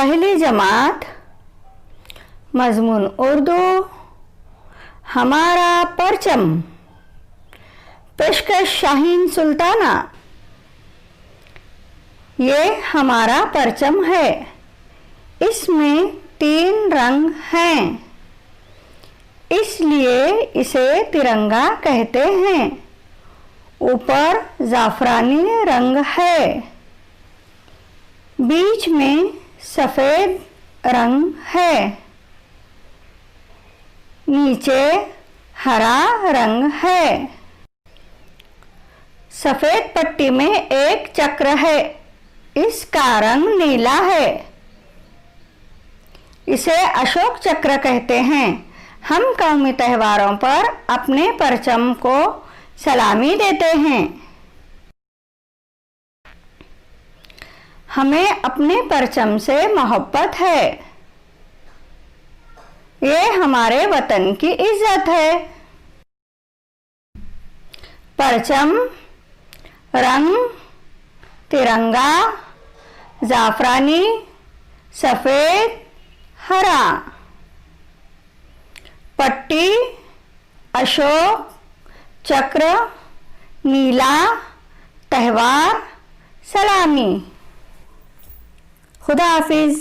पहली जमात मजमून उर्दू हमारा परचम पेशकश शाहीन सुल्ताना। ये हमारा परचम है, इसमें 3 रंग हैं, इसलिए इसे तिरंगा कहते हैं। ऊपर जाफरानी रंग है, बीच में सफ़ेद रंग है, नीचे हरा रंग है। सफ़ेद पट्टी में एक चक्र है, इसका रंग नीला है, इसे अशोक चक्र कहते हैं। हम कौमी त्योहारों पर अपने परचम को सलामी देते हैं। हमें अपने परचम से मोहब्बत है, ये हमारे वतन की इज्जत है। परचम, रंग, तिरंगा, जाफरानी, सफ़ेद, हरा। पट्टी, अशोक चक्र, नीला, त्यौहार, सलामी। खुदा हाफिज़।